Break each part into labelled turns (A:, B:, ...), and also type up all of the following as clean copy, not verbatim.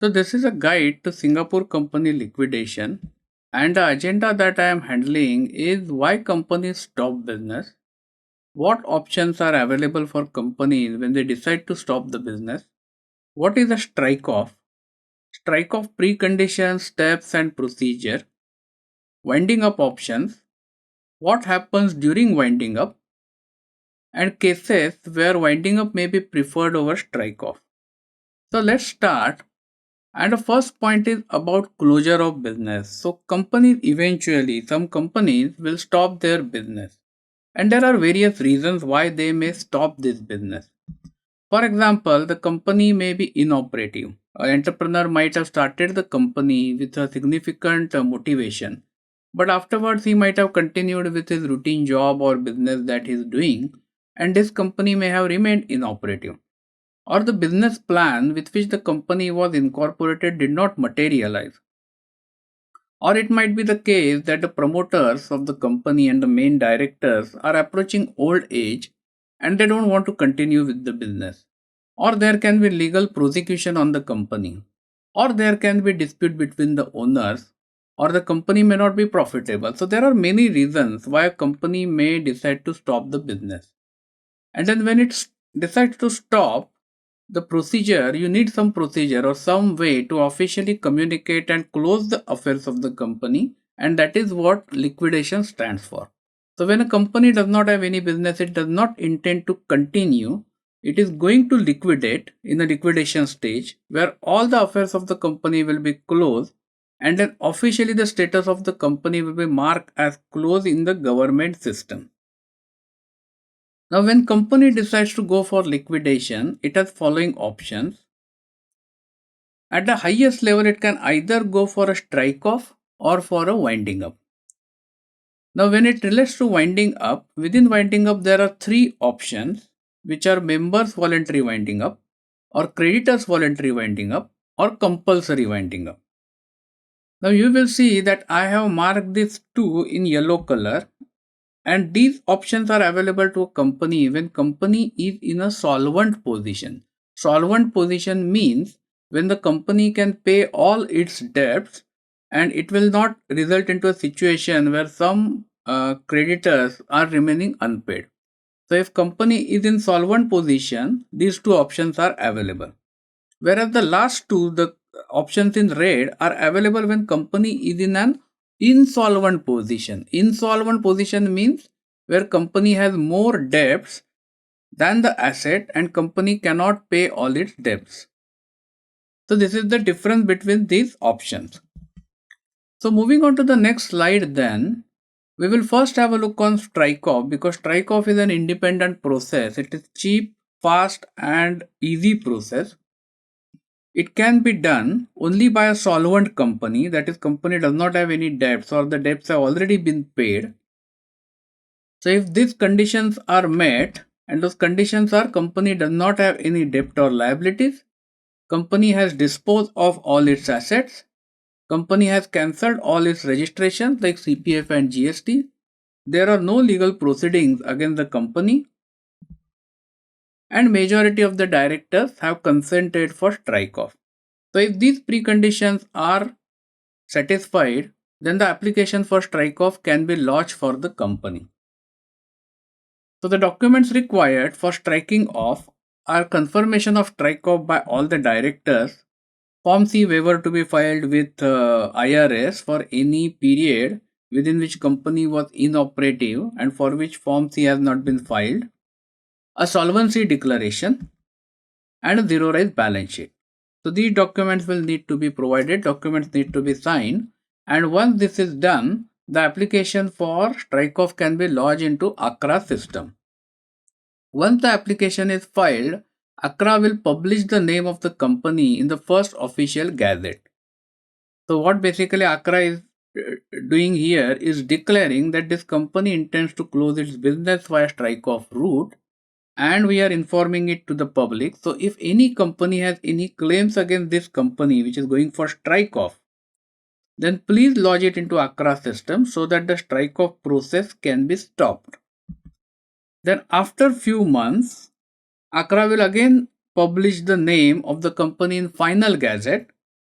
A: So this is a guide to Singapore company liquidation, and the agenda that I am handling is why companies stop business, what options are available for companies when they decide to stop the business, what is a strike off preconditions, steps and procedure, winding up options, what happens during winding up, and cases where winding up may be preferred over strike off. So let's start. And the first point is about closure of business. So companies eventually, some companies will stop their business. And there are various reasons why they may stop this business. For example, the company may be inoperative. An entrepreneur might have started the company with a significant motivation, but afterwards he might have continued with his routine job or business that he is doing, and this company may have remained inoperative, or the business plan with which the company was incorporated did not materialize. Or it might be the case that the promoters of the company and the main directors are approaching old age and they don't want to continue with the business. Or there can be legal prosecution on the company. Or there can be dispute between the owners. Or the company may not be profitable. So there are many reasons why a company may decide to stop the business. And then when it decides to stop, the procedure, you need some procedure or some way to officially communicate and close the affairs of the company, and that is what liquidation stands for. So when a company does not have any business, it does not intend to continue, it is going to liquidate in a liquidation stage where all the affairs of the company will be closed, and then officially the status of the company will be marked as closed in the government system. Now, when company decides to go for liquidation, it has following options. At the highest level, it can either go for a strike off or for a winding up. Now, when it relates to winding up, within winding up, there are three options, which are members voluntary winding up, or creditors voluntary winding up, or compulsory winding up. Now, you will see that I have marked these two in yellow color, and these options are available to a company when company is in a solvent position. Solvent position means when the company can pay all its debts and it will not result into a situation where some creditors are remaining unpaid. So if company is in solvent position, these two options are available. Whereas the last two, the options in red, are available when company is in an insolvent position. Insolvent position means where company has more debts than the asset and company cannot pay all its debts. So this is the difference between these options. So moving on to the next slide, then we will first have a look on strike off, because strike off is an independent process. It is cheap, fast and easy process. It can be done only by a solvent company, that is company does not have any debts or the debts have already been paid. So if these conditions are met, and those conditions are company does not have any debt or liabilities, company has disposed of all its assets, company has cancelled all its registrations like CPF and GST, there are no legal proceedings against the company, and majority of the directors have consented for strike off. So if these preconditions are satisfied, then the application for strike off can be lodged for the company. So the documents required for striking off are confirmation of strike off by all the directors, Form C waiver to be filed with IRS for any period within which company was inoperative and for which Form C has not been filed, a solvency declaration, and a zeroized balance sheet. So these documents will need to be provided, documents need to be signed, and once this is done, the application for strike off can be lodged into ACRA system. Once the application is filed, ACRA will publish the name of the company in the first official gazette. So what basically ACRA is doing here is declaring that this company intends to close its business via strike off route, and we are informing it to the public. So if any company has any claims against this company which is going for strike off, then please lodge it into ACRA system so that the strike off process can be stopped. Then after few months, ACRA will again publish the name of the company in final gazette,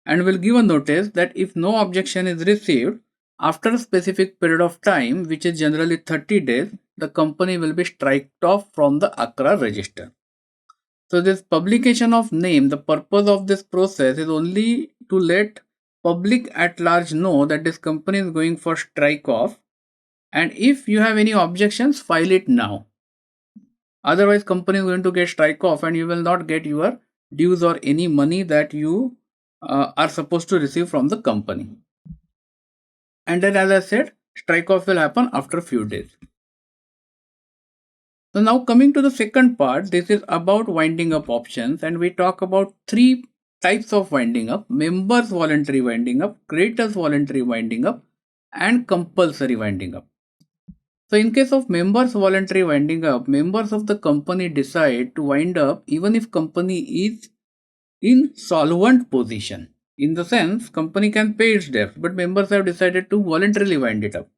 A: and will give a notice that if no objection is received after a specific period of time, which is generally 30 days, the company will be struck off from the ACRA register. So this publication of name, the purpose of this process is only to let public at large know that this company is going for strike off, and if you have any objections, file it now. Otherwise, company is going to get strike off and you will not get your dues or any money that you are supposed to receive from the company. And then, as I said, strike off will happen after a few days. So now coming to the second part, this is about winding up options, and we talk about three types of winding up: members voluntary winding up, creditors voluntary winding up, and compulsory winding up. So in case of members voluntary winding up, members of the company decide to wind up even if company is in solvent position. In the sense, company can pay its debts, but members have decided to voluntarily wind it up.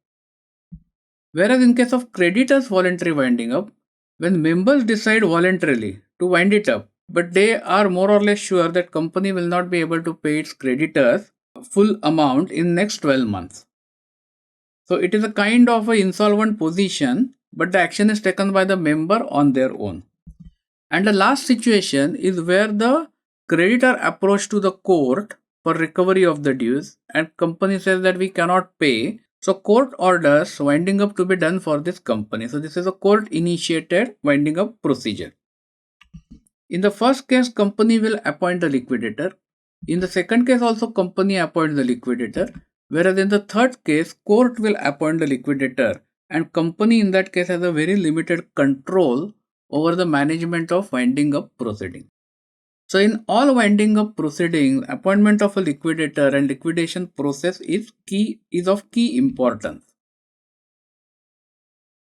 A: Whereas in case of creditors voluntary winding up, when members decide voluntarily to wind it up, but they are more or less sure that company will not be able to pay its creditors full amount in next 12 months. So it is a kind of a insolvent position, but the action is taken by the member on their own. And the last situation is where the creditor approach to the court for recovery of the dues and company says that we cannot pay. So court orders winding up to be done for this company. So this is a court initiated winding up procedure. In the first case, company will appoint the liquidator. In the second case also, company appoints the liquidator. Whereas in the third case, court will appoint the liquidator and company in that case has a very limited control over the management of winding up proceeding. So in all winding up proceedings, appointment of a liquidator and liquidation process is of key importance.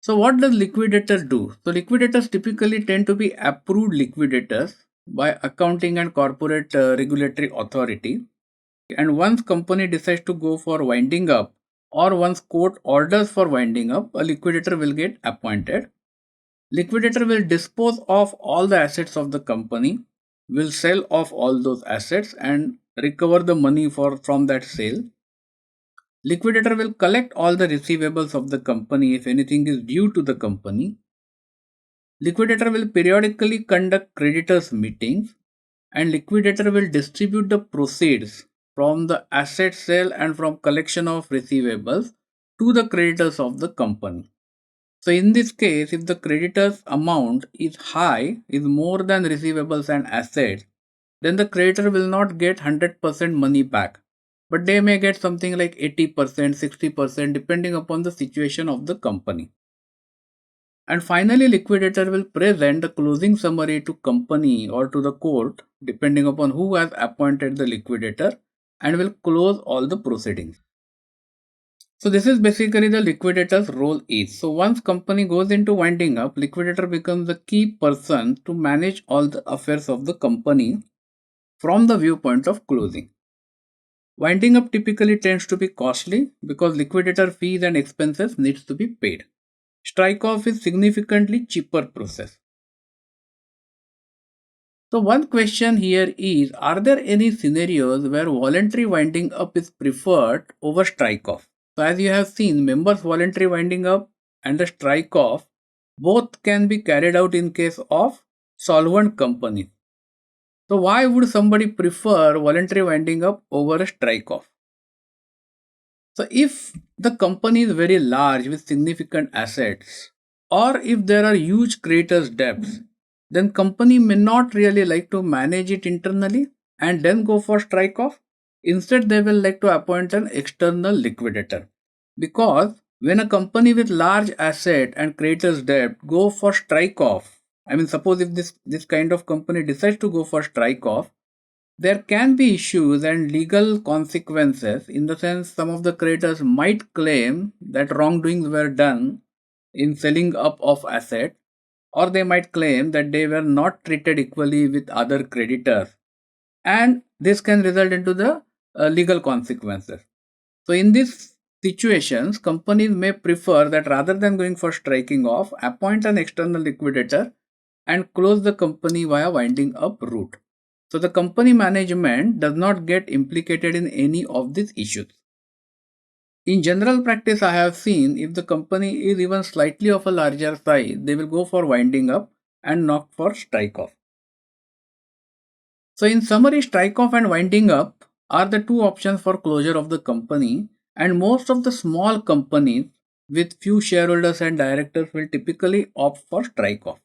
A: So what does liquidator do? So liquidators typically tend to be approved liquidators by accounting and corporate regulatory authority. And once company decides to go for winding up or once court orders for winding up, a liquidator will get appointed. Liquidator will dispose of all the assets of the company, will sell off all those assets and recover the money from that sale. Liquidator will collect all the receivables of the company if anything is due to the company. Liquidator will periodically conduct creditors meetings and liquidator will distribute the proceeds from the asset sale and from collection of receivables to the creditors of the company. So in this case, if the creditors amount is high, is more than receivables and assets, then the creditor will not get 100% money back, but they may get something like 80%, 60% depending upon the situation of the company. And finally, liquidator will present the closing summary to company or to the court depending upon who has appointed the liquidator and will close all the proceedings. So this is basically the liquidator's role is. So once company goes into winding up, liquidator becomes the key person to manage all the affairs of the company from the viewpoint of closing. Winding up typically tends to be costly because liquidator fees and expenses needs to be paid. Strike off is significantly cheaper process. So one question here is, are there any scenarios where voluntary winding up is preferred over strike off? So as you have seen, members voluntary winding up and the strike off both can be carried out in case of solvent companies. So why would somebody prefer voluntary winding up over a strike off? So if the company is very large with significant assets or if there are huge creditors debts, then company may not really like to manage it internally and then go for strike off. Instead, they will like to appoint an external liquidator, because when a company with large asset and creditors debt go for strike off, I mean, suppose if this kind of company decides to go for strike off, there can be issues and legal consequences. In the sense, some of the creditors might claim that wrongdoings were done in selling up of asset, or they might claim that they were not treated equally with other creditors, and this can result into the legal consequences. So in these situations, companies may prefer that rather than going for striking off, appoint an external liquidator and close the company via winding up route. So the company management does not get implicated in any of these issues. In general practice, I have seen if the company is even slightly of a larger size, they will go for winding up and not for strike off. So, in summary, strike off and winding up are the two options for closure of the company, and most of the small companies with few shareholders and directors will typically opt for strike off.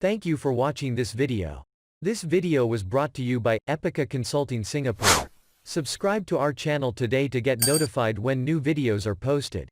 B: Thank you for watching this video. This video was brought to you by Epica Consulting Singapore. Subscribe to our channel today to get notified when new videos are posted.